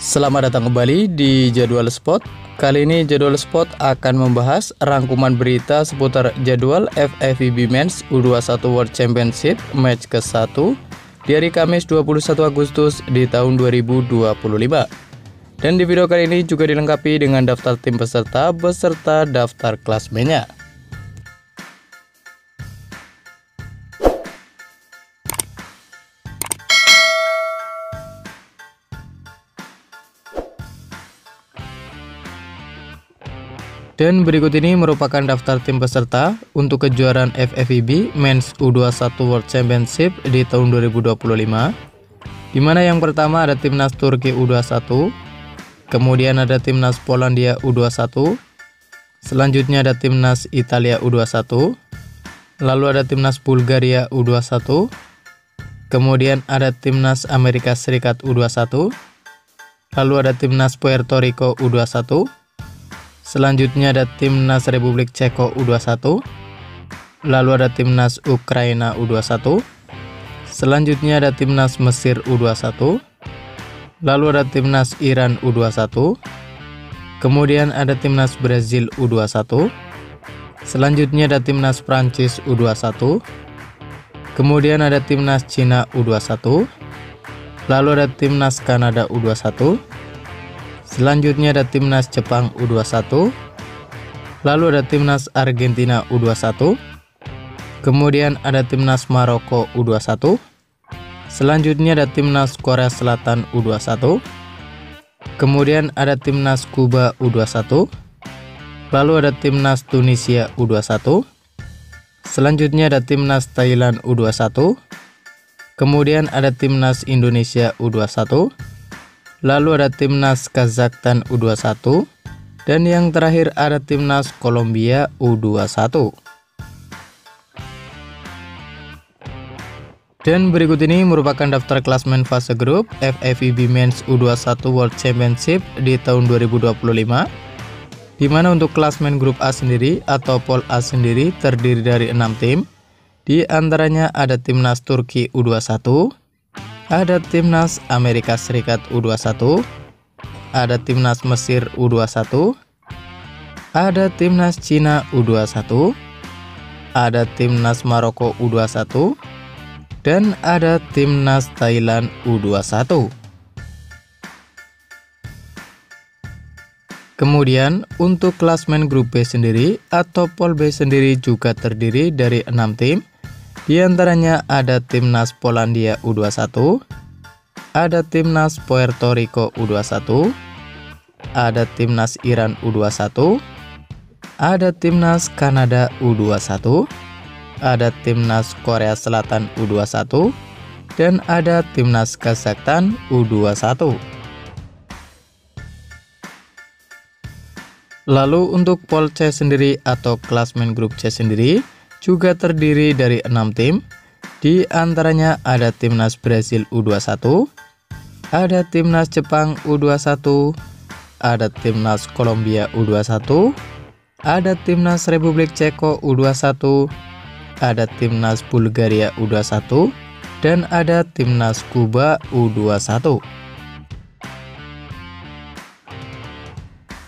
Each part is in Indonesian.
Selamat datang kembali di Jadwal Spot. Kali ini Jadwal Spot akan membahas rangkuman berita seputar jadwal FIVB Men's U21 World Championship match ke-1 di hari Kamis 21 Agustus di tahun 2025. Dan di video kali ini juga dilengkapi dengan daftar tim peserta beserta daftar klasmennya. Dan berikut ini merupakan daftar tim peserta untuk kejuaraan FIVB Men's U21 World Championship di tahun 2025. Di mana yang pertama ada timnas Turki U21, kemudian ada timnas Polandia U21, selanjutnya ada timnas Italia U21, lalu ada timnas Bulgaria U21, kemudian ada timnas Amerika Serikat U21, lalu ada timnas Puerto Rico U21, selanjutnya ada timnas Republik Ceko U21, lalu ada timnas Ukraina U21, selanjutnya ada timnas Mesir U21, lalu ada timnas Iran U21, kemudian ada timnas Brazil U21, selanjutnya ada timnas Prancis U21, kemudian ada timnas Cina U21, lalu ada timnas Kanada U21, selanjutnya ada timnas Jepang U21, lalu ada timnas Argentina U21, kemudian ada timnas Maroko U21, selanjutnya ada timnas Korea Selatan U21, kemudian ada timnas Kuba U21, lalu ada timnas Tunisia U21, selanjutnya ada timnas Thailand U21, kemudian ada timnas Indonesia U21, lalu ada timnas Kazakhstan U21, dan yang terakhir ada timnas Kolombia U21. Dan berikut ini merupakan daftar klasmen fase grup FIVB Men's U21 World Championship di tahun 2025, di mana untuk klasmen grup A sendiri atau pool A sendiri terdiri dari 6 tim. Di antaranya ada timnas Turki U21, ada timnas Amerika Serikat U21, ada timnas Mesir U21, ada timnas Cina U21, ada timnas Maroko U21, dan ada timnas Thailand U21. Kemudian untuk klasmen grup B sendiri atau pool B sendiri juga terdiri dari 6 tim. Di antaranya ada timnas Polandia U21, ada timnas Puerto Rico U21, ada timnas Iran U21, ada timnas Kanada U21, ada timnas Korea Selatan U21, dan ada timnas Kazakhstan U21. Lalu untuk pool C sendiri atau klasmen grup C sendiri juga terdiri dari 6 tim. Di antaranya ada timnas Brazil U21, ada timnas Jepang U21, ada timnas Kolombia U21, ada timnas Republik Ceko U21, ada timnas Bulgaria U21, dan ada timnas Kuba U21.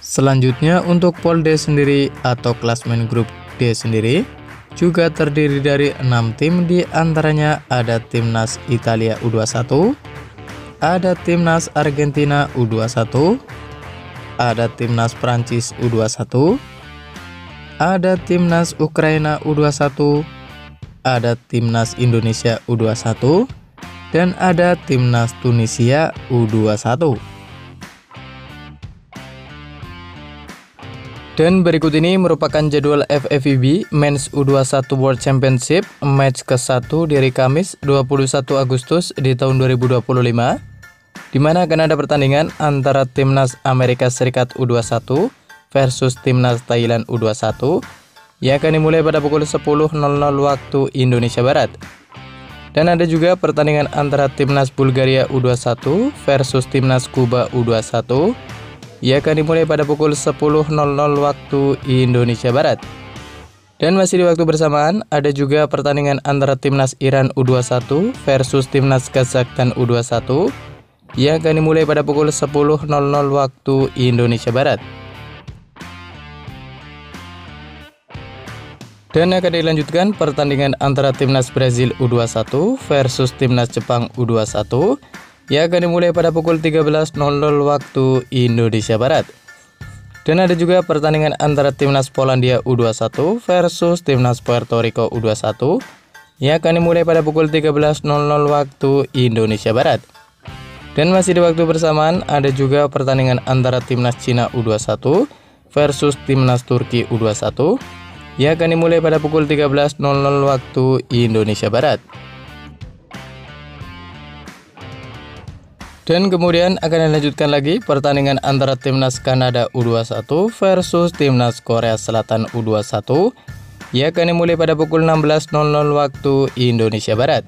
Selanjutnya untuk pool D sendiri atau klasmen grup D sendiri juga terdiri dari 6 tim. Di antaranya ada timnas Italia U21, ada timnas Argentina U21, ada timnas Prancis U21, ada timnas Ukraina U21, ada timnas Indonesia U21, dan ada timnas Tunisia U21. Dan berikut ini merupakan jadwal FIVB Men's U21 World Championship match ke-1 di hari Kamis 21 Agustus di tahun 2025, di mana akan ada pertandingan antara timnas Amerika Serikat U21 versus timnas Thailand U21 yang akan dimulai pada pukul 10.00 waktu Indonesia Barat. Dan ada juga pertandingan antara timnas Bulgaria U21 versus timnas Kuba U21 yang akan dimulai pada pukul 10.00 waktu Indonesia Barat. Dan masih di waktu bersamaan ada juga pertandingan antara timnas Iran U21 versus timnas Kazakhstan U21 yang akan dimulai pada pukul 10.00 waktu Indonesia Barat. Dan akan dilanjutkan pertandingan antara Timnas Brazil U21 versus Timnas Jepang U21 yang akan dimulai pada pukul 13.00 waktu Indonesia Barat. Dan ada juga pertandingan antara Timnas Polandia U21 versus Timnas Puerto Rico U21 yang akan dimulai pada pukul 13.00 waktu Indonesia Barat. Dan masih di waktu bersamaan ada juga pertandingan antara Timnas Cina U21 versus Timnas Turki U21 yang akan dimulai pada pukul 13.00 waktu Indonesia Barat. Dan kemudian akan dilanjutkan lagi pertandingan antara Timnas Kanada U21 versus Timnas Korea Selatan U21 yang akan dimulai pada pukul 16.00 waktu Indonesia Barat.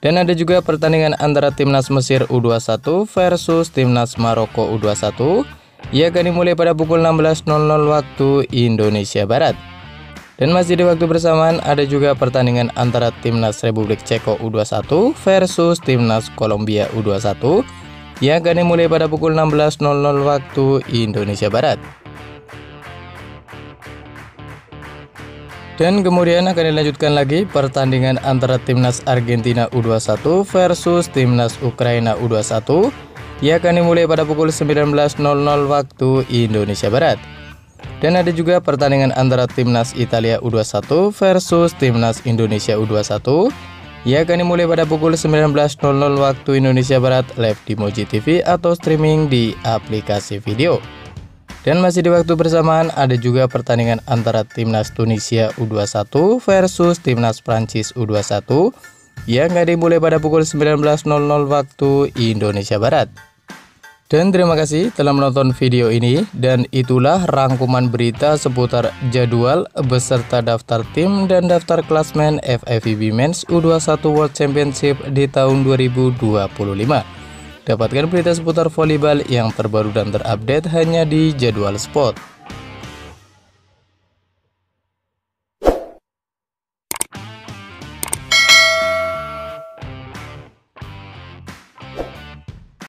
Dan ada juga pertandingan antara Timnas Mesir U21 versus Timnas Maroko U21 yang akan dimulai pada pukul 16.00 waktu Indonesia Barat. Dan masih di waktu bersamaan ada juga pertandingan antara Timnas Republik Ceko U21 versus Timnas Kolombia U21 yang akan dimulai pada pukul 16.00 waktu Indonesia Barat. Dan kemudian akan dilanjutkan lagi pertandingan antara Timnas Argentina U21 versus Timnas Ukraina U21 yang akan dimulai pada pukul 19.00 waktu Indonesia Barat. Dan ada juga pertandingan antara Timnas Italia U21 versus Timnas Indonesia U21 yang akan dimulai pada pukul 19.00 waktu Indonesia Barat live di Moji TV atau streaming di aplikasi video. Dan masih di waktu bersamaan ada juga pertandingan antara Timnas Tunisia U21 versus Timnas Prancis U21 yang akan dimulai pada pukul 19.00 waktu Indonesia Barat. Dan terima kasih telah menonton video ini, dan itulah rangkuman berita seputar jadwal beserta daftar tim dan daftar klasmen FIVB Men's U21 World Championship di tahun 2025. Dapatkan berita seputar volleyball yang terbaru dan terupdate hanya di Jadwal Sport.